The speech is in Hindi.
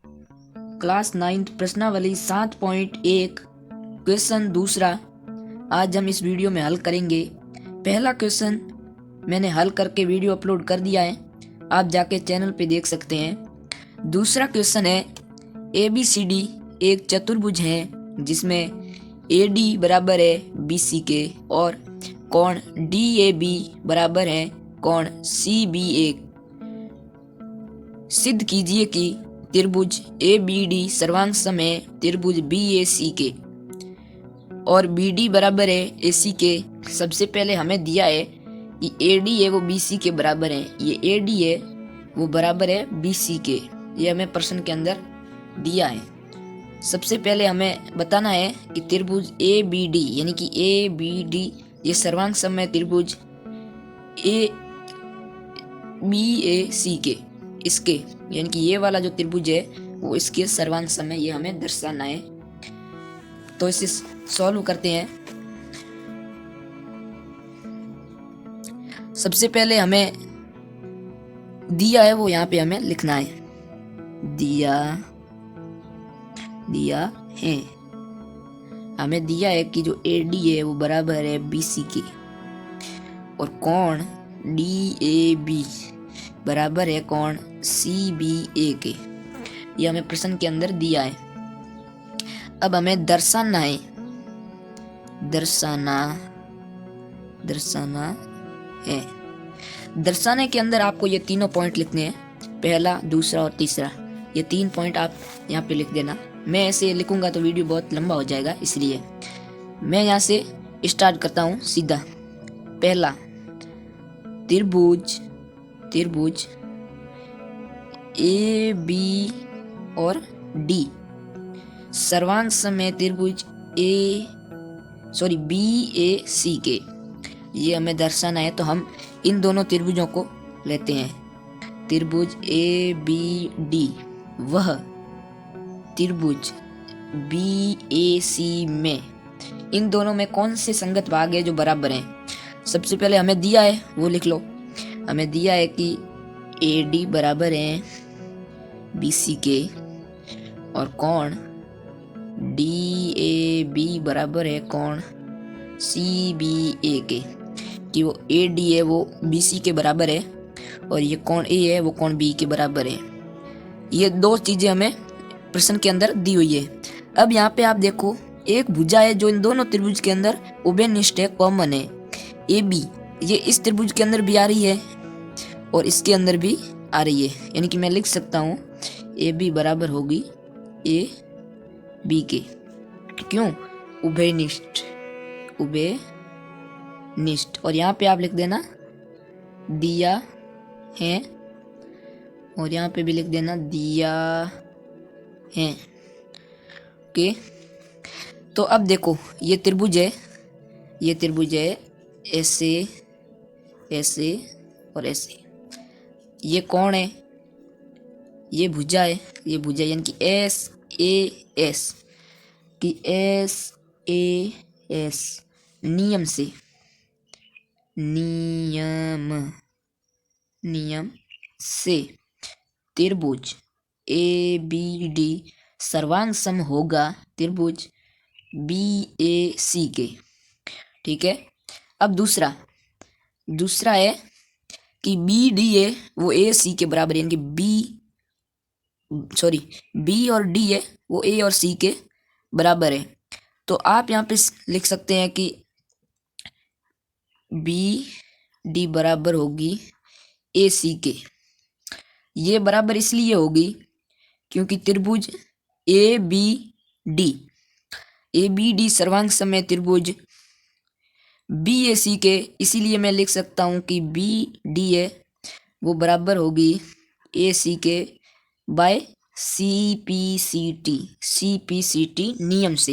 क्लास 9th प्रश्नावली 7.1 क्वेश्चन दूसरा आज हम इस वीडियो में हल करेंगे। पहला क्वेश्चन मैंने हल करके वीडियो अपलोड कर दिया है, आप जाके चैनल पे देख सकते हैं। दूसरा क्वेश्चन है ABCD एक चतुर्भुज है जिसमें AD बराबर है BC के और कोण DAB बराबर है कोण CBA। सिद्ध कीजिए कि त्रिभुज ABD सर्वांग सम है त्रिभुज BAC के और BD बराबर है AC के। सबसे पहले हमें दिया है कि AD है वो BC के बराबर है, ये AD है वो बराबर है BC के, ये हमें प्रश्न के अंदर दिया है। सबसे पहले हमें बताना है कि त्रिभुज ABD यानी कि ABD ये सर्वांग सम है त्रिभुज BAC के, इसके यानी कि ये वाला जो त्रिभुज है वो इसके सर्वांग सम है, ये हमें दर्शाना है। तो इसे सॉल्व करते हैं। सबसे पहले हमें दिया है वो यहाँ पे हमें लिखना है, दिया है हमें दिया है कि जो AD है वो बराबर है BC के और कोण DAB बराबर है कोण CBA के, ये हमें प्रश्न के अंदर दिया है। अब हमें दर्शाना है, दर्शाने के अंदर आपको ये तीनों पॉइंट लिखने हैं, पहला, दूसरा और तीसरा। ये 3 पॉइंट आप यहाँ पे लिख देना। मैं ऐसे लिखूंगा तो वीडियो बहुत लंबा हो जाएगा, इसलिए मैं यहाँ से स्टार्ट करता हूँ सीधा। पहला, त्रिभुज AB और D सर्वांग सम है त्रिभुज BAC के, ये हमें दर्शाना है। तो हम इन दोनों त्रिभुजों को लेते हैं। त्रिभुज ABD वह त्रिभुज BAC में इन दोनों में कौन से संगत भाग है जो बराबर हैं। सबसे पहले हमें दिया है वो लिख लो। हमें दिया है कि AD बराबर है BC के और कोण DAB बराबर है कोण CBA के, कि वो AD है वो BC के बराबर है और ये कोण A है वो कोण B के बराबर है। ये दो चीजें हमें प्रश्न के अंदर दी हुई है। अब यहाँ पे आप देखो एक भुजा है जो इन दोनों त्रिभुज के अंदर उभयनिष्ठ है, कॉमन है। AB ये इस त्रिभुज के अंदर भी आ रही है और इसके अंदर भी आ रही है, यानी कि मैं लिख सकता हूँ AB बराबर होगी AB के। क्यों? उभयनिष्ठ। और यहाँ पे आप लिख देना दिया है और यहाँ पे भी लिख देना दिया है। ओके, तो अब देखो ये त्रिभुज है ऐसे और ऐसे। ये कौन है? ये भुजा है यानी कि SAS कि SAS नियम से त्रिभुज ABD सर्वांग सम होगा त्रिभुज BAC के। ठीक है। अब दूसरा है कि BD है वो AC के बराबर है, यानी कि B और D है वो A और C के बराबर है। तो आप यहाँ पे लिख सकते हैं कि BD बराबर होगी AC के। ये बराबर इसलिए होगी क्योंकि त्रिभुज ABD सर्वांग सम है त्रिभुज BAC के, इसीलिए मैं लिख सकता हूँ कि BD है वो बराबर होगी AC के बाय CPCT नियम से।